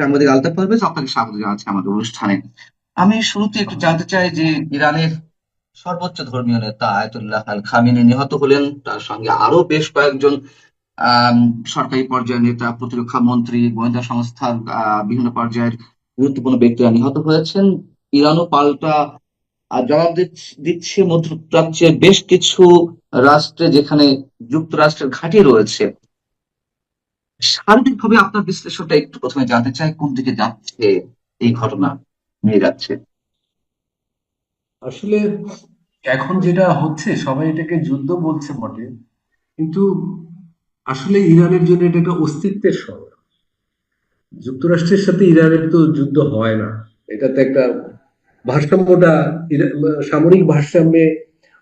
সাংবাদিক আলতাফ পারভেজ, আপনাকে স্বাগত জানাচ্ছি আমাদের অনুষ্ঠানে। আমি শুরুতে একটু জানতে চাই যে ইরানের সর্বোচ্চ ধর্মীয় নেতা আয়াতুল্লাহ আল খামেনি নিহত হলেন, তার সঙ্গে আরো বেশ কয়েকজন আহ সরকারি পর্যায়ের নেতা, প্রতিরক্ষা মন্ত্রী, গোয়েন্দা সংস্থার বিভিন্ন পর্যায়ের গুরুত্বপূর্ণ ব্যক্তিরা নিহত হয়েছেন। ইরানও পাল্টা জবাব দিচ্ছে মধ্যপ্রাচ্যের বেশ কিছু রাষ্ট্রে, যেখানে যুক্তরাষ্ট্রের ঘাঁটি রয়েছে। সার্বিকভাবে আপনার বিশ্লেষণটা একটু প্রথমে জানতে চাই, কোন দিকে যাচ্ছে এই ঘটনা নিয়ে যাচ্ছে। আসলে এখন যেটা হচ্ছে সবাই এটাকে যুদ্ধ বলছে বটে, কিন্তু আসলে ইরানের জন্য এটা একটা অস্তিত্বের সময়। যুক্তরাষ্ট্রের সাথে ইরানের তো যুদ্ধ হয় না, এটাতে একটা ভারসাম্যটা সামরিক ভারসাম্যে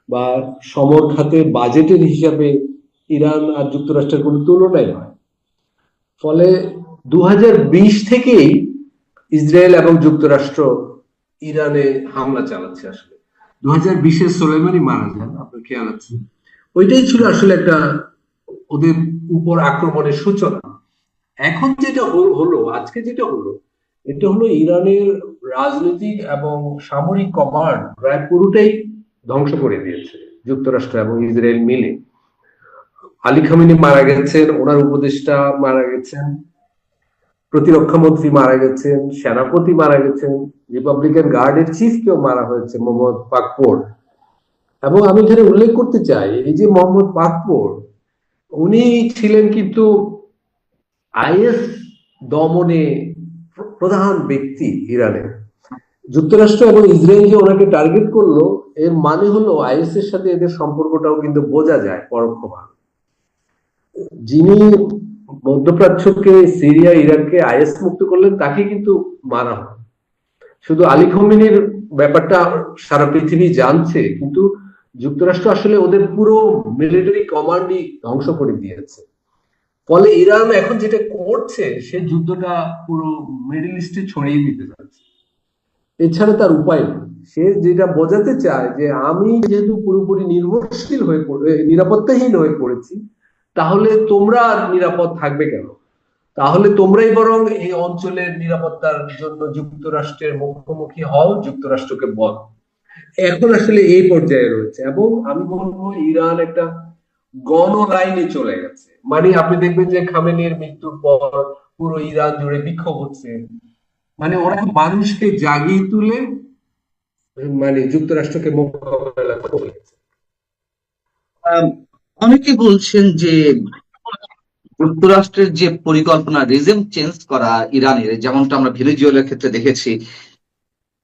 বা সমর খাতে বাজেটের হিসাবে ইরান আর যুক্তরাষ্ট্রের কোনো তুলনাই হয়। ফলে 2020 থেকেই ইসরায়েল এবং যুক্তরাষ্ট্র ইরানে হামলা চালাচ্ছে। আসলে 2020-এ সোলেমানি মারা যান, আপনার খেয়াল আছে? ওইটাই ছিল আসলে একটা ওদের উপর আক্রমণের সূচনা। এখন যেটা হলো, আজকে যেটা হলো, এটা হলো ইরানের রাজনৈতিক এবং সামরিক কমান্ড প্রায় পুরোটাই ধ্বংস করে দিয়েছে যুক্তরাষ্ট্র এবং ইসরায়েল মিলে। আলী খামেনি মারা গেছেন, ওনার উপদেষ্টা মারা গেছেন, প্রতিরক্ষা মন্ত্রী মারা গেছেন, সেনাপতি মারা গেছেন, রিপাবলিকান গার্ডের চিফ কেউ মারা হয়েছে, মোহাম্মদ পাকপোর। এবং আমি এখানে উল্লেখ করতে চাই, এই যে মোহাম্মদ পাকপোর, উনি ছিলেন কিন্তু আইএস দমনে প্রধান ব্যক্তি ইরানে। যুক্তরাষ্ট্র এবং ইসরায়েল যে ওনাকে টার্গেট করলো, এর মানে হলো আইএস এর সাথে এদের সম্পর্কটাও কিন্তু বোঝা যায় পরোক্ষভাবে। যিনি মধ্যপ্রাচ্যকে, সিরিয়া ইরাককে আইএস মুক্ত করলেন, তাকে কিন্তু মারা হয়। শুধু আলী খমেনির ব্যাপারটা সারা পৃথিবী জানছে, কিন্তু যুক্তরাষ্ট্র আসলে ওদের পুরো মিলিটারি কমান্ডই ধ্বংস করে দিয়েছে। ফলে ইরান এখন যেটা করছে, সে যুদ্ধটা পুরো মিডল ইস্টে ছড়িয়ে দিতে যাচ্ছে, এছাড়া তার উপায় নেই। সে যেটা বোঝাতে চায় যে আমি যেহেতু পুরোপুরি নির্ভরশীল হয়ে নিরাপত্তাহীন হয়ে পড়েছি, তাহলে তোমরা আর নিরাপদ থাকবে কেন? তাহলে তোমরাই বরং এই অঞ্চলের নিরাপত্তার জন্য যুক্তরাষ্ট্রের মুখোমুখি হও, যুক্তরাষ্ট্রকে বল। এখন আসলে এই পর্যায়ে রয়েছে, এবং আমি বলবো ইরান একটা গণ লাইনে চলে গেছে। মানে আপনি দেখবেন যে খামেনির মৃত্যুর পর পুরো ইরান জুড়ে বিক্ষোভ হচ্ছে। মানে ওরা মানুষকে জাগিয়ে তুলে মানে যুক্তরাষ্ট্রকে মোকাবেলা করেছে। আম, অনেকে বলছেন যে যুক্তরাষ্ট্রের যে পরিকল্পনা রিজিম চেঞ্জ করা ইরানের, যেমনটা আমরা ভেনেজুয়েলার ক্ষেত্রে দেখেছি,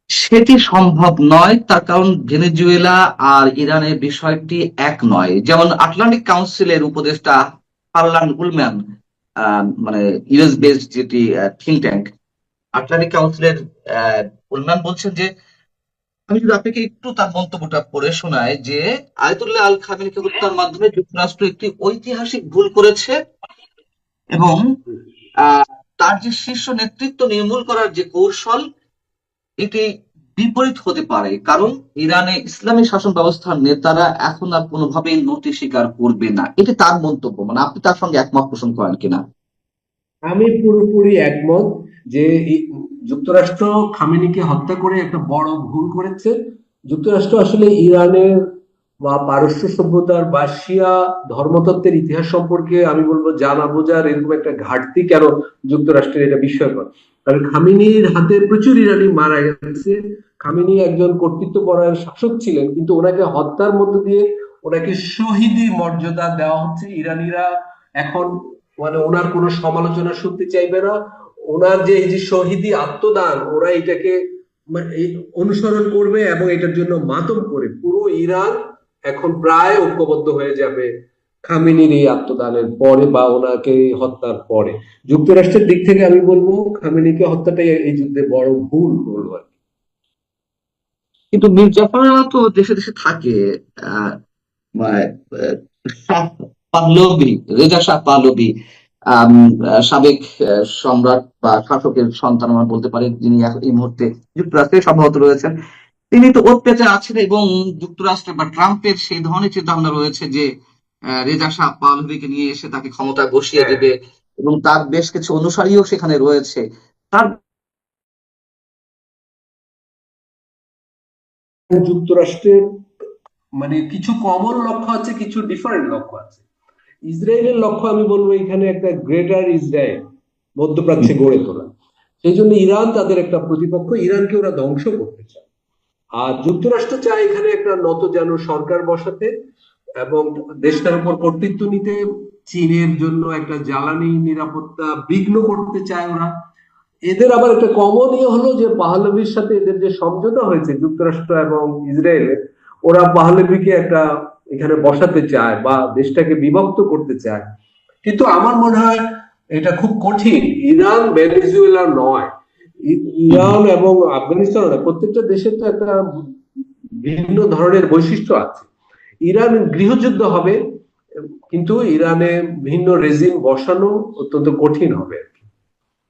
সেটি সম্ভব নয়। তার কারণ ভেনেজুয়েলা আর ইরানের বিষয়টি এক নয়। যেমন আটলান্টিক কাউন্সিলের উপদেষ্টা হারলান উলম্যান, মানে ইউএস বেসড যেটি থিঙ্ক ট্যাঙ্ক আটলান্টিক কাউন্সিলের উলম্যান বলছেন যে, আমি যদি আপনাকে একটু তার মন্তব্যটা পড়ে শোনাই, যে আয়াতুল্লাহ আল খামেনিকে হত্যার মাধ্যমে যুক্তরাষ্ট্র একটি ঐতিহাসিক ভুল করেছে, এবং আহ, তার যে শীর্ষ নেতৃত্ব নির্মূল করার যে কৌশল, এটি বিপরীত হতে পারে। কারণ ইরানে ইসলামী শাসন ব্যবস্থার নেতারা এখন আর কোনোভাবেই নতি স্বীকার করবে না। এটি তার মন্তব্য, মানে আপনি তার সঙ্গে একমত পোষণ করেন কিনা? আমি পুরোপুরি একমত যে যুক্তরাষ্ট্র খামেনিকে হত্যা করে একটা বড় ভুল করেছে। যুক্তরাষ্ট্র আসলে ইরানের বা পারস্য সভ্যতার বা শিয়া ধর্মতত্ত্বের ইতিহাস সম্পর্কে আমি বলবো জানা বোঝার এরকম একটা ঘাটতি কেন যুক্তরাষ্ট্রের, এটা বিস্ময়কর। কারণ খামেনির হাতে প্রচুর ইরানি মারা গেছে। খামেনি একজন কর্তৃত্বপরায়ণ শাসক ছিলেন, কিন্তু ওনাকে হত্যার মধ্য দিয়ে ওনাকে শহীদি মর্যাদা দেওয়া হচ্ছে। ইরানিরা এখন মানে ওনার কোনো সমালোচনা শুনতে চাইবে না। ওনার যে এই যে শহীদি আত্মদান, ওরা এটাকে অনুসরণ করবে এবং এটার জন্য মাতম করে পুরো ইরান এখন প্রায় ঐক্যবদ্ধ হয়ে যাবে খামেনির এই আত্মদানের পরে বা ওনাকে হত্যার পরে। যুক্তরাষ্ট্রের দিক থেকে আমি বলবো খামেনিকে হত্যাটাই এই যুদ্ধে বড় ভুল হলো আর কি। কিন্তু মীর জাফররা তো দেশে দেশে থাকে। আহ মানে, শাহ পাহলভি, রেজা শাহ পাহলভি, আম, সাবেক সম্রাট বা শাসকের সন্তান আমরা বলতে পারি, যিনি এই মুহূর্তে যুক্তরাষ্ট্রে সম্ভবত রয়েছেন। তিনি তো ওত পেঁচে আছেন, এবং যুক্তরাষ্ট্রে বা ট্রাম্পের সেই ধরনের চিন্তা ভাবনা রয়েছে যে রেজা শাহ পাহলভিকে নিয়ে এসে তাকে ক্ষমতায় বসিয়ে হ্যাঁ, দেবে, এবং তার বেশ কিছু অনুসারীও সেখানে রয়েছে। তার যুক্তরাষ্ট্রের মানে কিছু কমন লক্ষ্য আছে, কিছু ডিফারেন্ট লক্ষ্য আছে। ইসরায়েলের লক্ষ্য আমি বলবো এখানে একটা গ্রেটার ইসরায়েল মধ্যপ্রাচ্যে গড়ে তোলা। সেই জন্য ইরান তাদের একটা প্রতিপক্ষ, ইরানকে ওরা ধ্বংস করতে চায়। আর যুক্তরাষ্ট্র চায় এখানে একটা নতজানু সরকার বসাতে এবং দেশটার উপর কর্তৃত্ব নিতে। চীনের জন্য একটা জ্বালানি নিরাপত্তা বিঘ্ন করতে চায় ওরা। এদের আবার একটা কমন ইয়ে হলো যে পাহলভির সাথে এদের যে সমঝোতা হয়েছে যুক্তরাষ্ট্র এবং ইসরায়েলের, ওরা পাহলভিকে একটা এখানে বসাতে চায় বা দেশটাকে বিভক্ত করতে চায়। কিন্তু আমার মনে হয় এটা খুব কঠিন। ইরান ভেনেজুয়েলা নয়, ইরান এবং আফগানিস্তান নয়, প্রত্যেকটা দেশের তো একটা ভিন্ন ধরনের বৈশিষ্ট্য আছে। ইরান গৃহযুদ্ধ হবে, কিন্তু ইরানে ভিন্ন রেজিম বসানো অত্যন্ত কঠিন হবে।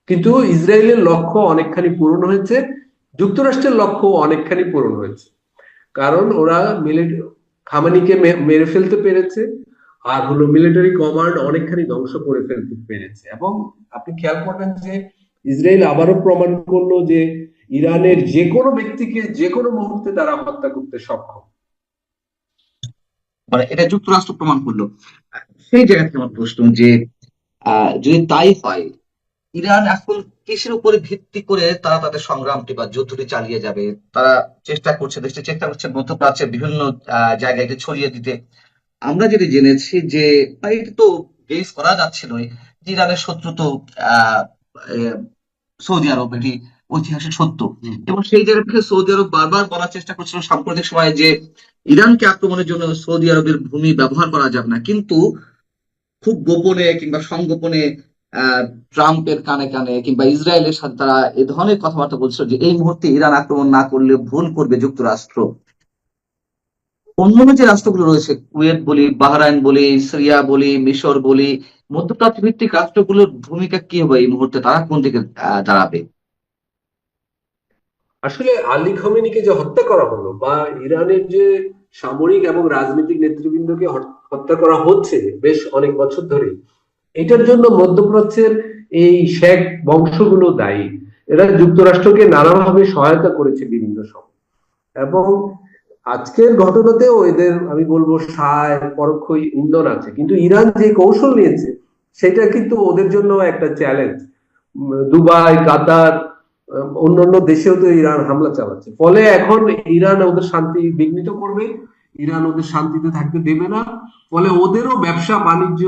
কিন্তু ইসরায়েলের লক্ষ্য অনেকখানি পূরণ হয়েছে, যুক্তরাষ্ট্রের লক্ষ্য অনেকখানি পূরণ হয়েছে। কারণ ওরা খামানিকে মেরে ফেলতে পেরেছে, আর হলো মিলিটারি কমান্ড অনেকখানি ধ্বংস করে ফেলতে পেরেছে। এবং আপনি খেয়াল করবেন যে ইসরায়েল আবারও প্রমাণ করলো যে ইরানের যে কোনো ব্যক্তিকে যে কোনো মুহূর্তে তারা হত্যা করতে সক্ষম। মানে এটা যুক্তরাষ্ট্র প্রমাণ করলো। সেই জায়গা থেকে আমার প্রশ্ন যে যদি তাই হয়, ইরান এখন কিসের উপরে ভিত্তি করে তারা তাদের সংগ্রামটি বা যুদ্ধটি চালিয়ে যাবে? তারা দেশটি চেষ্টা করছে মধ্যপ্রাচ্যের বিভিন্ন জায়গায় এটি ছড়িয়ে দিতে। আমরা যেটি জেনেছি যে বা এটা তো গেস করা যাচ্ছিলই যে ইরানের শত্রু তো আহ আহ, সৌদি আরব, এটি ঐতিহাসিক সত্য। এবং সেই জায়গা থেকে সৌদি আরব বারবার বলার চেষ্টা করছিল সাম্প্রতিক সময়ে যে ইরানকে আক্রমণের জন্য সৌদি আরবের ভূমি ব্যবহার করা যাবে না, কিন্তু খুব গোপনে কিংবা সংগোপনে আহ ট্রাম্পের কানে কানে কিংবা ইসরায়েলের সাথে তারা এ ধরনের কথাবার্তা বলছিল যে এই মুহূর্তে ইরান আক্রমণ না করলে ভুল করবে যুক্তরাষ্ট্র। অন্যান্য যে রাষ্ট্রগুলো রয়েছে, কুয়েত বলি, বাহরাইন বলি, সিরিয়া বলি, মিশর বলি, মধ্যপ্রাচ্য ভিত্তিক রাষ্ট্রগুলোর ভূমিকা কি হবে এই মুহূর্তে? তারা কোন দিকে দাঁড়াবে? আসলে আলী খমেনিকে যে হত্যা করা হলো বা ইরানের যে সামরিক এবং রাজনৈতিক নেতৃবৃন্দকে হত্যা করা হচ্ছে বেশ অনেক বছর ধরে, এটার জন্য মধ্যপ্রাচ্যের এই শেখ বংশগুলো দায়ী। এরা যুক্তরাষ্ট্রকে নানাভাবে সহায়তা করেছে বিভিন্ন সময়। এবং আজকের ঘটনাতেও এদের আমি বলবো সায় পরোক্ষ ইন্ধন আছে। কিন্তু ইরান যে কৌশল নিয়েছে সেটা কিন্তু ওদের জন্য একটা চ্যালেঞ্জ। দুবাই, কাতার, অন্যান্য দেশেও তো ইরান হামলা চালাচ্ছে। ফলে এখন ইরান ওদের শান্তি বিঘ্নিত করবে, ইরান ওদের শান্তিতে থাকতে দেবে না। ফলে ওদেরও ব্যবসা বাণিজ্য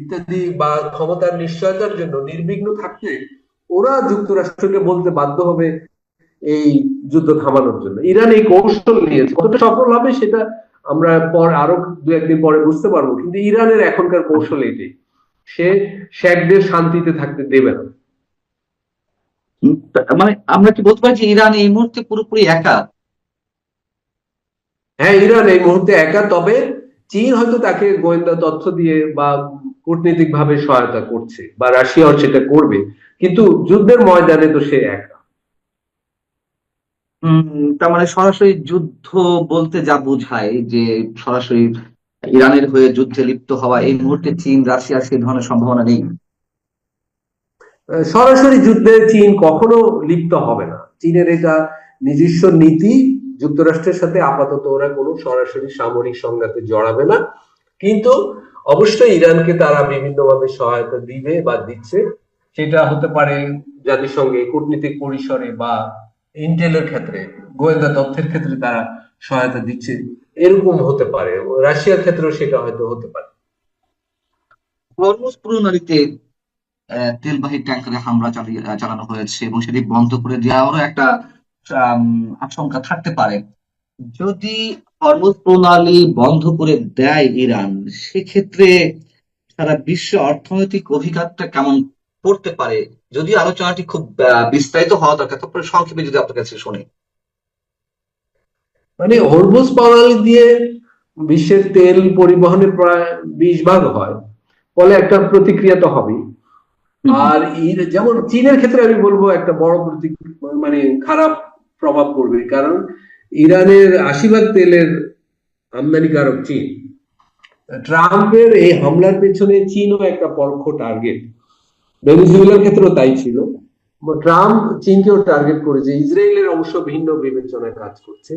ইত্যাদি বা ক্ষমতার নিশ্চয়তার জন্য নির্বিঘ্ন থাকতে ওরা যুক্তরাষ্ট্রকে বলতে বাধ্য হবে এই যুদ্ধ থামানোর জন্য। ইরান এই কৌশল নিয়েছে, কতটা সফল হবে সেটা আমরা আরো দু একদিন পরে বুঝতে পারবো। কিন্তু ইরানের এখনকার কৌশল এটাই, সে শেখদের শান্তিতে থাকতে দেবে না। মানে আমরা কি বলতে পারি যে ইরান এই মুহূর্তে পুরোপুরি একা? হ্যাঁ, ইরান এই মুহূর্তে একা। তবে চীন হয়তো তাকে গোয়েন্দা তথ্য দিয়ে বা কূটনীতিক ভাবে সহায়তা করছে, বা রাশিয়াও সেটা করবে, কিন্তু যুদ্ধের ময়দানে তো সে একা। তার মানে সরাসরি যুদ্ধ বলতে যা বোঝায় যে সরাসরি ইরানের হয়ে যুদ্ধে লিপ্ত হওয়া এই মুহূর্তে চীন রাশিয়ার সেই ধরনের সম্ভাবনা নেই। সরাসরি যুদ্ধে চীন কখনো লিপ্ত হবে না। চীনের এটা নিজস্ব নীতি। যুক্তরাষ্ট্রের সাথে আপাতত ওরা কোনো সরাসরি সামরিক সংঘাতে জড়াবে না। কিন্তু অবশ্যই ইরানকে তারা বিভিন্নভাবে সহায়তা দিবে বা দিচ্ছে। সেটা হতে পারে জাতিসংঘে কূটনীতিক পরিসরে বা ইন্টেলের ক্ষেত্রে, গোয়েন্দা তথ্যের ক্ষেত্রে তারা সহায়তা দিচ্ছে, এরকম হতে পারে। রাশিয়ার ক্ষেত্রেও সেটা হয়তো হতে পারে। হরমুজ প্রণালীতে তেলবাহী ট্যাঙ্কারে হামলা চালানো হয়েছে এবং সেটি বন্ধ করে দেওয়ারও একটা আম, আশঙ্কা থাকতে পারে। যদি হরমুজ প্রণালী বন্ধ করে দেয় ইরান, সেক্ষেত্রে সারা বিশ্ব অর্থনৈতিক অভিঘাতটা কেমন পড়তে পারে? যদিও আলোচনাটি খুব বিস্তারিত হওয়া দরকার, তারপরে সংক্ষেপে যদি আপনার কাছে শুনে। মানে হরমুজ প্রণালী দিয়ে বিশ্বের তেল পরিবহনের প্রায় 20 ভাগ হয়। ফলে একটা প্রতিক্রিয়া তো হবেই। হুম, হুম। আর যেমন চীনের ক্ষেত্রে আমি বলবো একটা বড় মানে খারাপ প্রভাব পড়বে। কারণ ইরানের 80 ভাগ তেলের আমদানিকারক চীন। ট্রাম্পের এই হামলার পেছনে চীনও একটা পরোক্ষ টার্গেট। ভেনেজুয়েলার ক্ষেত্রেও তাই ছিল। ট্রাম্প চীনকেও টার্গেট করেছে, ইসরায়েলের অবশ্য ভিন্ন বিবেচনায় কাজ করছে।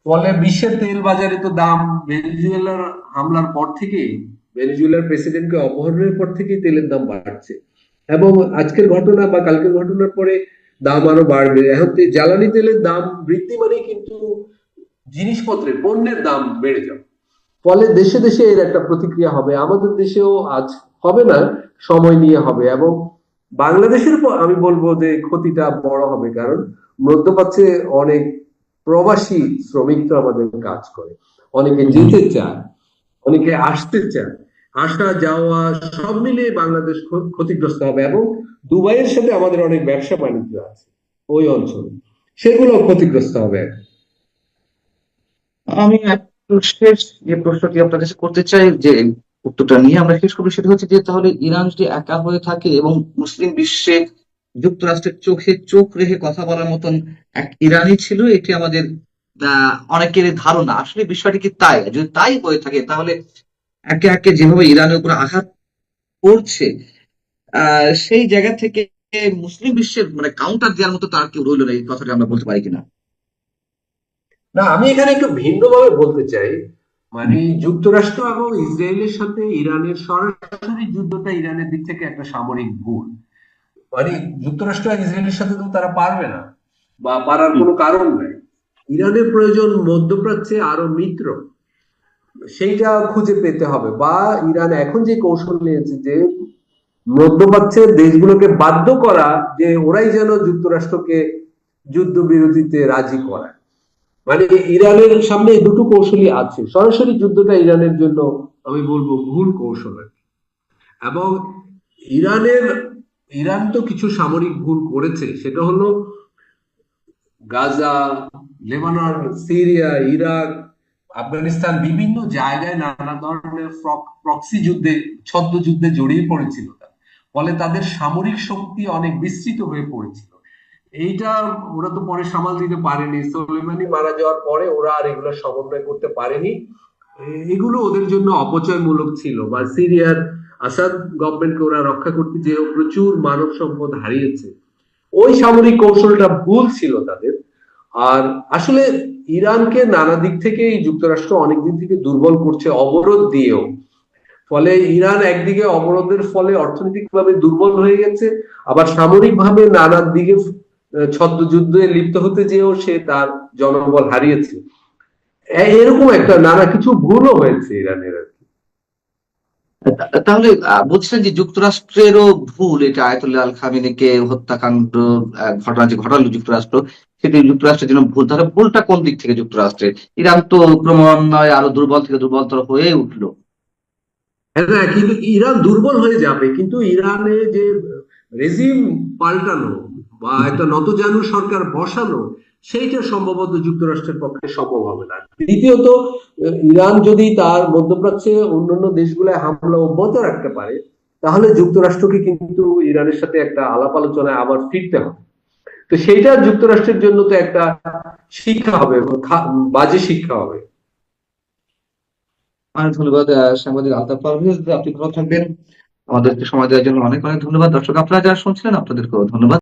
ফলে বিশ্বের তেল বাজারে তো দাম ভেনেজুয়েলার হামলার পর থেকেই, ভেনেজুয়েলার প্রেসিডেন্টকে অপহরণের পর থেকেই তেলের দাম বাড়ছে, এবং আজকের ঘটনা বা কালকের ঘটনার পরে দাম আরো বাড়বে। এখন জ্বালানি তেলের দাম বৃদ্ধি মানে কিন্তু জিনিসপত্রের পণ্যের দাম বেড়ে যাবে। ফলে দেশে দেশে এর একটা প্রতিক্রিয়া হবে, আমাদের দেশেও আজ হবে না, সময় নিয়ে হবে। এবং বাংলাদেশের আমি বলবো যে ক্ষতিটা বড় হবে, কারণ মধ্যপ্রাচ্যে অনেক প্রবাসী শ্রমিক তো আমাদের কাজ করে, অনেকে যেতে চায়, অনেকে আসতে চায়, আসা যাওয়া সব মিলিয়ে বাংলাদেশ ক্ষতিগ্রস্ত হবে। এবং দুবাইয়ের সাথে আমাদের অনেক ব্যবসা বাণিজ্য আছে ওই অঞ্চলে, সেগুলো ক্ষতিগ্রস্ত হবে। আমি একটু শেষ যে প্রশ্নটি আপনার কাছে করতে চাই, যে উত্তরটা নিয়ে আমরা শেষ করবো, সেটা হচ্ছে যে তাহলে ইরান যদি একা হয়ে থাকে এবং মুসলিম বিশ্বে যুক্তরাষ্ট্রের চোখে চোখ রেখে কথা বলার মতন এক ইরানই ছিল, এটি আমাদের অনেকেরই ধারণা। আসলে বিষয়টি কি তাই? যদি তাই হয়ে থাকে, তাহলে একে একে যেভাবে ইরানের উপর আঘাত করছে, সেই জায়গা থেকে মুসলিম বিশ্বের মানে কাউন্টার দেওয়ার মতো তার কেউ রইল না, এই কথাটা আমরা বলতে পারি কিনা? না, আমি এখানে একটু ভিন্নভাবে বলতে চাই। মানে যুক্তরাষ্ট্র এবং ইসরায়েলের সাথে ইরানের সরাসরি যুদ্ধটা ইরানের দিক থেকে একটা সামরিক ভুল। মানে যুক্তরাষ্ট্র আর ইসরায়েলের সাথে তো তারা পারবে না, বা পারার কোনো কারণ নাই। ইরানের প্রয়োজন মধ্যপ্রাচ্যে আরো মিত্র, সেইটা খুঁজে পেতে হবে। বা ইরান এখন যে কৌশল নিয়েছে যে মধ্যপ্রাচ্যের দেশগুলোকে বাধ্য করা, যে ওরাই যেন যুক্তরাষ্ট্রকে যুদ্ধবিরতিতে রাজি করায়। মানে ইরানের সামনে এই দুটো কৌশলই আছে, সরাসরি যুদ্ধটা ইরানের জন্য আমি বলবো ভুল কৌশল আর কি। এবং ইরানের ইরান তো কিছু সামরিক ভুল করেছে, সেটা হলো Gaza, Lebanon, Syria, Iraq, Afghanistan, বিভিন্ন জায়গায় নানা ধরনের প্রক্সি যুদ্ধে, ছদ্ম যুদ্ধে জড়িয়ে পড়েছিল তারা। ফলে তাদের সামরিক শক্তি অনেক বিস্তৃত হয়ে পড়েছিল। এইটা ওরা তো পরে সামাল দিতে পারেনি, সোলেমানি মারা যাওয়ার পরে ওরা আর এগুলো সমন্বয় করতে পারেনি। এগুলো ওদের জন্য অপচয়মূলক ছিল। বা সিরিয়ার আসাদ গভর্নমেন্টকে ওরা রক্ষা করতে যে প্রচুর মানব সম্পদ হারিয়েছে, ওই সামরিক কৌশলটা ভুল ছিল তাদের। আর আসলে ইরানকে নানা দিক থেকে যুক্তরাষ্ট্র অনেকদিন থেকে দুর্বল করছে, অবরোধ দিয়েও। ফলে ইরান একদিকে অবরোধের ফলে অর্থনৈতিকভাবে দুর্বল হয়ে গেছে, আবার সামরিকভাবে নানা দিকে ছদ্মযুদ্ধে লিপ্ত হতে যেও সে তার জনবল হারিয়েছে। এরকম একটা নানা কিছু ভুলও হয়েছে ইরানের আর কি। তাহলে বলছেন যে যুক্তরাষ্ট্রেরও ভুল, এটা আয়াতুল্লাহ আল খামেনিকে হত্যাকাণ্ড ঘটনা যে ঘটালো যুক্তরাষ্ট্র, সেটি যুক্তরাষ্ট্রের জন্য ভুল। তাহলে ভুলটা কোন দিক থেকে যুক্তরাষ্ট্রের? ইরান তো ক্রমান্বয়ে আরো দুর্বল থেকে দুর্বলতর হয়ে উঠলো। হ্যাঁ, কিন্তু ইরান দুর্বল হয়ে যাবে, কিন্তু ইরানে যে রেজিম পাল্টানো বা একটা নতজানু সরকার বসানো, সেইটা সম্ভবত যুক্তরাষ্ট্রের পক্ষে সম্ভব হবে না। দ্বিতীয়ত, ইরান যদি তার মধ্যপ্রাচ্যে অন্যান্য দেশগুলোয় হামলা অব্যাহত রাখতে পারে, তাহলে যুক্তরাষ্ট্রকে কিন্তু ইরানের সাথে একটা আলাপ আলোচনায় আবার ফিরতে হবে। তো সেইটা যুক্তরাষ্ট্রের জন্য তো একটা শিক্ষা হবে, এবং বাজে শিক্ষা হবে। অনেক ধন্যবাদ সাংবাদিক আলতাফ পারভেজ, আপনি ভালো থাকবেন। আমাদেরকে সময় দেওয়ার জন্য অনেক অনেক ধন্যবাদ। দর্শক আপনারা যারা শুনছিলেন, আপনাদেরকেও ধন্যবাদ।